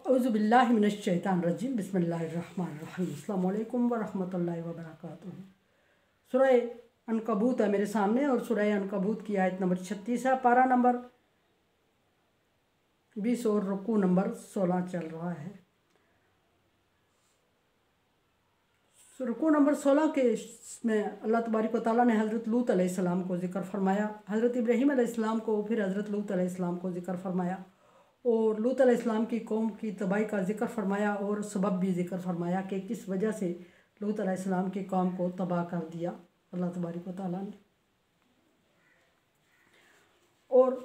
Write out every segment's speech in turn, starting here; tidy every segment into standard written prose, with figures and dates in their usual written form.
औज़ुबिल्लाहि मिनश्शैतानिर्रजीम बिस्मिल्लाहिर्रहमानिर्रहीम अस्सलामु अलैकुम वरहमतुल्लाहि वबरकातुहू। सूरह अनकबूत है मेरे सामने और सूरह अनकबूत की आयत नंबर 36 है। पारा नंबर 20 और रुकू नंबर 16 चल रहा है। रुकू नंबर 16 के में अल्लाह तबारक व तआला ने हज़रत लूत अलैहिस्सलाम को ज़िक्र फरमाया, हज़रत इब्राहीम अलैहिस्सलाम को, फिर हज़रत लूत अलैहिस्सलाम को ज़िक्र फरमाया और लूत अलैहिस्सलाम की कौम की तबाही का ज़िक्र फरमाया और सबब भी ज़िक्र फरमाया कि किस वजह से लूत अलैहिस्सलाम की कौम को तबाह कर दिया अल्लाह तबारक व तआला ने। और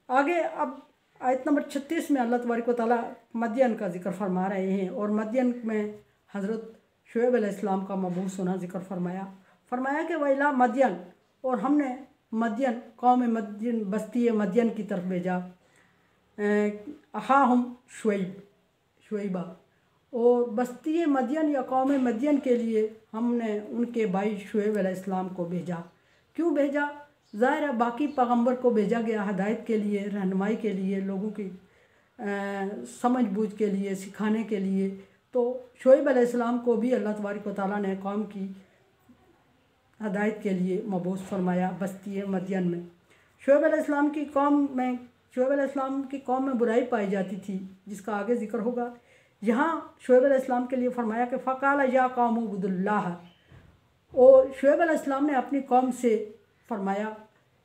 आगे अब आयत नंबर 36 में अल्लाह तबारक व तआला मदियन का ज़िक्र फरमा रहे हैं और मदियन में हज़रत शुएब अलैहिस्सलाम का मबूस होना ज़िक्र फरमाया कि वैला मदियन, और हमने मदियन कौम मदियन बस्ती मदियन की तरफ भेजा, अहाहुम शुएबा, और बस्ती मदियन या कौम मदियन के लिए हमने उनके भाई शुएब अलैहिस्सलाम को भेजा। क्यों भेजा? ज़ाहिर है बाकी पैगम्बर को भेजा गया हिदायत के लिए, रहनुमाई के लिए, लोगों की समझ बूझ के लिए, सिखाने के लिए। तो शुएब अलैहिस्सलाम को भी अल्लाह तबारक व तआला ने कौम की हिदायत के लिए मबूस फरमाया बस्ती मदियन में। शुएब अलैहिस्सलाम की कौम में बुराई पाई जाती थी, जिसका आगे ज़िक्र होगा। यहाँ शुएब अलैहिस्सलाम के लिए फरमाया कि फ़क़ाल या कौम उबुदुल्लाह, और शुएब अलैहिस्सलाम ने अपनी कौम से फरमाया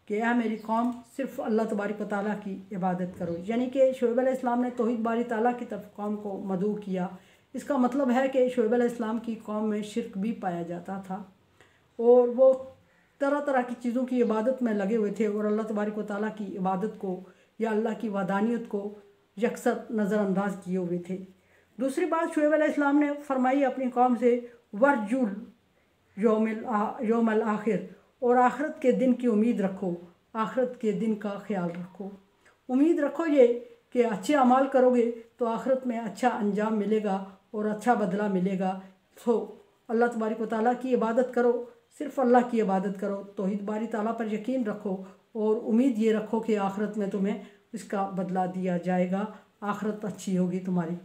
कि यह मेरी कौम सिर्फ़ अल्लाह तबारक व तआला की इबादत करो। यानी कि शुएब अलैहिस्सलाम ने तौहीद बारी ताला की तरफ कौम को मदऊ किया। इसका मतलब है कि शुएब अलैहिस्सलाम की कौम में शिर्क भी पाया जाता था और वो तरह तरह की चीज़ों की इबादत में लगे हुए थे और अल्लाह तबारक व तआला की इबादत को या अल्लाह की वहदानियत को यकसर नज़रअंदाज किए हुए थे। दूसरी बात शुएब अलैहिस्सलाम ने फरमाई अपनी कौम से, वर्जुल यौमल आखिर, और आखिरत के दिन की उम्मीद रखो, आखिरत के दिन का ख्याल रखो। उम्मीद रखो ये कि अच्छे अमाल करोगे तो आखिरत में अच्छा अंजाम मिलेगा और अच्छा बदला मिलेगा। तो अल्लाह तबारक व तआला की इबादत करो, सिर्फ़ अल्लाह की इबादत करो, तौहीद बारी ताला पर यकीन रखो और उम्मीद ये रखो कि आखिरत में तुम्हें इसका बदला दिया जाएगा, आखिरत अच्छी होगी तुम्हारी।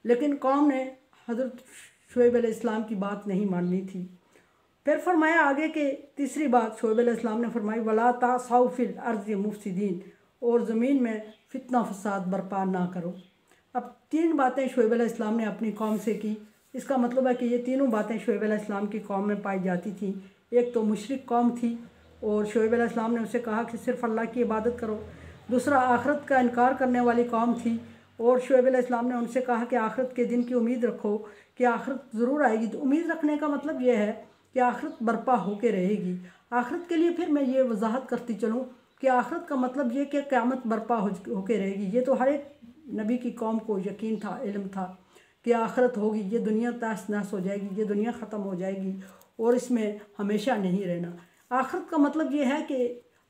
लेकिन कौम ने हज़रत शुएब अलैहिस्सलाम की बात नहीं माननी थी। फिर फरमाया आगे के तीसरी बात शुएब अलैहिस्सलाम ने फरमाई, वला तासौ फिल अर्ज़ि मुफ़सिदीन, और ज़मीन में फितना फसाद बर्पा ना करो। अब तीन बातें शुएब अलैहिस्सलाम ने अपनी कौम से की। इसका मतलब है कि ये तीनों बातें शुएब अलैहिस्सलाम की कौम में पाई जाती थी। एक तो मुशरिक कौम थी और शुएब अलैहिस्सलाम ने उसे कहा कि सिर्फ़ अल्लाह की इबादत करो। दूसरा आखिरत का इनकार करने वाली कौम थी और शुएब अलैहिस्सलाम ने उनसे कहा कि आखिरत के दिन की उम्मीद रखो कि आखिरत ज़रूर आएगी। तो उम्मीद रखने का मतलब यह है कि आखिरत बर्पा होके रहेगी। आखिरत के लिए फिर मैं ये वजाहत करती चलूँ कि आखिरत का मतलब ये कि क़यामत बर्पा होके रहेगी। ये तो हर एक नबी की कौम को यकीन था, इल्म था कि आखिरत होगी, ये दुनिया तहस नहस हो जाएगी, ये दुनिया ख़त्म हो जाएगी और इसमें हमेशा नहीं रहना। आखिरत का मतलब ये है कि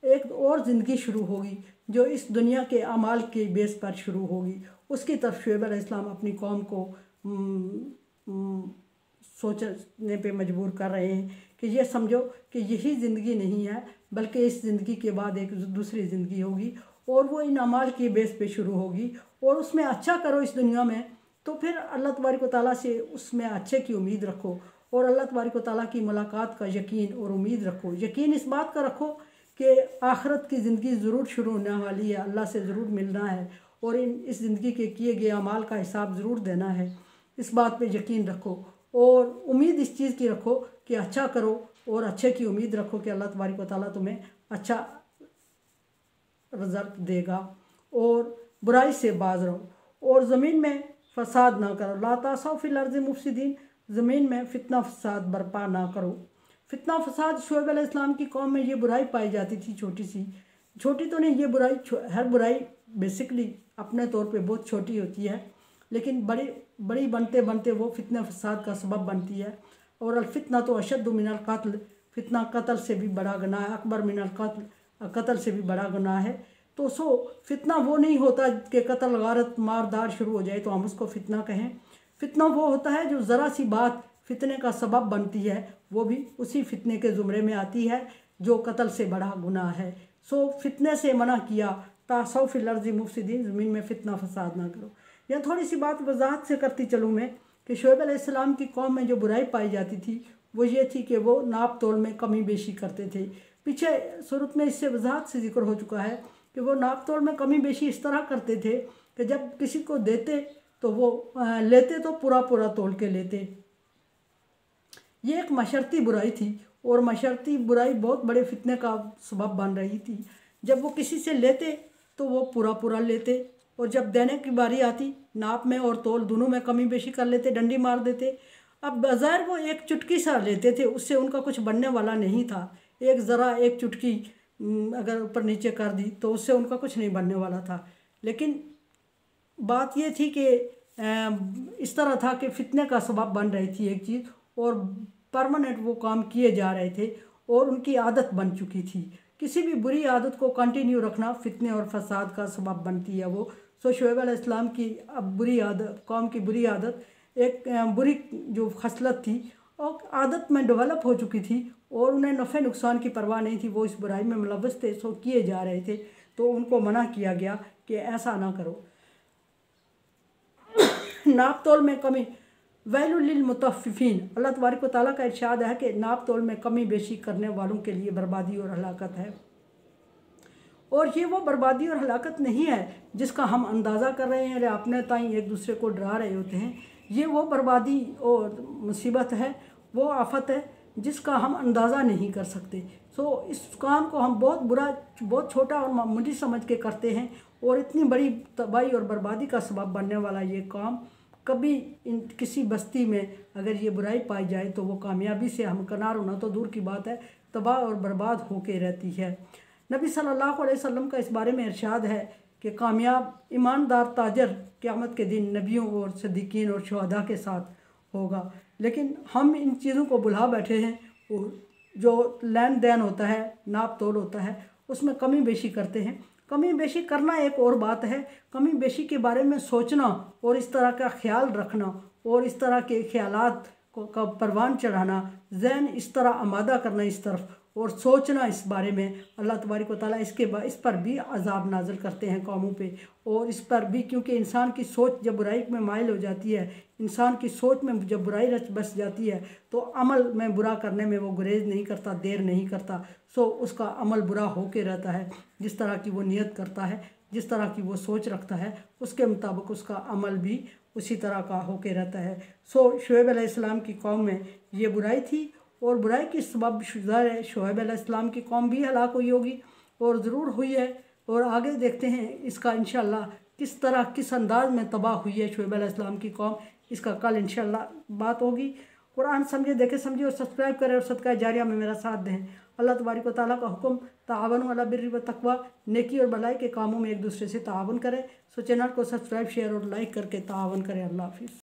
एक और ज़िंदगी शुरू होगी जो इस दुनिया के अमाल के बेस पर शुरू होगी। उसकी तरफ शुएब अलैहिस्सलाम अपनी कौम को सोचने पे मजबूर कर रहे हैं कि ये समझो कि यही ज़िंदगी नहीं है, बल्कि इस ज़िंदगी के बाद एक दूसरी ज़िंदगी होगी और वो इन अमाल के बेस पे शुरू होगी और उसमें अच्छा करो इस दुनिया में तो फिर अल्लाह तबारक व तआला से उसमें अच्छे की उम्मीद रखो और अल्लाह तबारक व तआला की मुलाकात का यकीन और उम्मीद रखो। यकीन इस बात का रखो कि आखिरत की ज़िंदगी ज़रूर शुरू होने वाली है, अल्लाह से ज़रूर मिलना है और इस ज़िंदगी के किए गए अमाल का हिसाब ज़रूर देना है। इस बात पे यकीन रखो और उम्मीद इस चीज़ की रखो कि अच्छा करो और अच्छे की उम्मीद रखो कि अल्लाह तबारक व तआला तुम्हें अच्छा रिज़ल्ट देगा और बुराई से बाज रहो और ज़मीन में फसाद ना करो। ला तासौ फिल अर्ज़ि मुफ़सिदीन, ज़मीन में फ़ितना फसाद बर्पा ना करो। फ़ितना फसाद शुएब अलैहिस्सलाम की कौम में ये बुराई पाई जाती थी, छोटी तो नहीं, ये बुराई हर बुराई बेसिकली अपने तौर पे बहुत छोटी होती है लेकिन बड़ी बनते बनते वो फ़ितना फसाद का सबब बनती है। और अलफ़ितना तो अशद्दु मिनल क़त्ल, फ़ितना कत्ल से भी बड़ा गुनाह है, अकबर मिनल क़त्ल, कत्ल से भी बड़ा गुनाह है। तो फ़ितना वो नहीं होता कि कत्ल गारत मारदार शुरू हो जाए तो हम उसको फ़ितना कहें। फ़ितना वो होता है जो ज़रा सी बात फ़ितने का सबब बनती है, वो भी उसी फ़ितने के ज़ुमरे में आती है जो कत्ल से बड़ा गुनाह है। फ़ितने से मना किया तासौ फिल अर्ज़ि मुफ़सिदीन, ज़मीन में फितना फसाद ना करो। यह थोड़ी सी बात वजाहत से करती चलूँ मैं कि शुएब अलैहिस्सलाम की कौम में जो बुराई पाई जाती थी वो ये थी कि वो नाप तोल में कमी बेशी करते थे। पीछे सूरत में इससे वजाहत से जिक्र हो चुका है कि वो नाप तोल में कमी बेशी इस तरह करते थे कि जब किसी को देते तो वो लेते तो पूरा पूरा तोल के लेते। ये एक मशरती बुराई थी और मशरती बुराई बहुत बड़े फितने का सबब बन रही थी। जब वो किसी से लेते तो वो पूरा पूरा लेते और जब देने की बारी आती नाप में और तोल दोनों में कमी बेशी कर लेते, डंडी मार देते। अब बाज़ार वो एक चुटकी सा लेते थे, उससे उनका कुछ बनने वाला नहीं था। एक ज़रा एक चुटकी अगर ऊपर नीचे कर दी तो उससे उनका कुछ नहीं बनने वाला था। लेकिन बात ये थी कि इस तरह था कि फितने का सबब बन रही थी एक चीज़ और परमानेंट वो काम किए जा रहे थे और उनकी आदत बन चुकी थी। किसी भी बुरी आदत को कंटिन्यू रखना फितने और फसाद का सबब बनती है वो। सो शुएब अलैहिस्सलाम की अब बुरी आदत, कौम की बुरी आदत एक बुरी जो खसलत थी और आदत में डेवलप हो चुकी थी और उन्हें नफ़े नुकसान की परवाह नहीं थी। वो इस बुराई में मुलव्वस थे, सो किए जा रहे थे, तो उनको मना किया गया कि ऐसा ना करो। नाप तोल में कमी, वैलुल लिल मुतफ्फिफीन, अल्लाह तबारक व तआला का इरशाद है कि नाप तोल में कमी बेशी करने वालों के लिए बर्बादी और हलाकत है। और ये वो बर्बादी और हलाकत नहीं है जिसका हम अंदाज़ा कर रहे हैं या अपने ताई एक दूसरे को डरा रहे होते हैं। ये वो बर्बादी और मुसीबत है, वो आफत है जिसका हम अंदाज़ा नहीं कर सकते। सो इस काम को हम बहुत बुरा, बहुत छोटा और मामूली समझ के करते हैं और इतनी बड़ी तबाही और बर्बादी का सबब बनने वाला ये काम कभी किसी बस्ती में अगर ये बुराई पाई जाए तो वो कामयाबी से हमकिनार होना तो दूर की बात है, तबाह और बर्बाद होके रहती है। नबी सल्लल्लाहु अलैहि वसल्लम का इस बारे में इरशाद है कि कामयाब ईमानदार ताजर क़यामत के दिन नबियों और सिद्दीकीन और शुहदा के साथ होगा। लेकिन हम इन चीज़ों को भुला बैठे हैं और जो लेन देन होता है, नाप तोल होता है, उसमें कमी बेशी करते हैं। कमी बेशी करना एक और बात है, कमी बेशी के बारे में सोचना और इस तरह का ख्याल रखना और इस तरह के ख्यालात को परवान चढ़ाना, ज़हन इस तरह आमादा करना इस तरफ और सोचना इस बारे में, अल्लाह तबारक व तआला इस पर भी अज़ाब नाज़िल करते हैं कौमों पे। और इस पर भी क्योंकि इंसान की सोच जब बुराई में माइल हो जाती है, इंसान की सोच में जब बुराई रच बस जाती है तो अमल में बुरा करने में वो गुरेज नहीं करता, देर नहीं करता। सो उसका अमल बुरा होके रहता है। जिस तरह की वो नियत करता है, जिस तरह की वो सोच रखता है, उसके मुताबिक उसका अमल भी उसी तरह का होके रहता है। सो शुएब अलैहिस्सलाम की कौम में ये बुराई थी और बुराई की सबब शुएब अलैहिस्सलाम की कौम भी हलाक हुई होगी और ज़रूर हुई है। और आगे देखते हैं इसका इंशाअल्लाह किस तरह किस अंदाज में तबाह हुई है शुएब अलैहिस्सलाम की कौम, इसका कल इंशाअल्लाह बात होगी। कुरान समझे, देखे समझे और सब्सक्राइब करें और सदका जारिया में मेरा साथ दें। अल्लाह तबारक व तआला का हुक्म, ताअवनु अला बिर्रि व तक़वा, नेकी और भलाई के कामों में एक दूसरे से ताअवुन करें। सो चैनल को सब्सक्राइब, शेयर और लाइक करके ताअवुन करें। अल्लाह हाफ़िज़।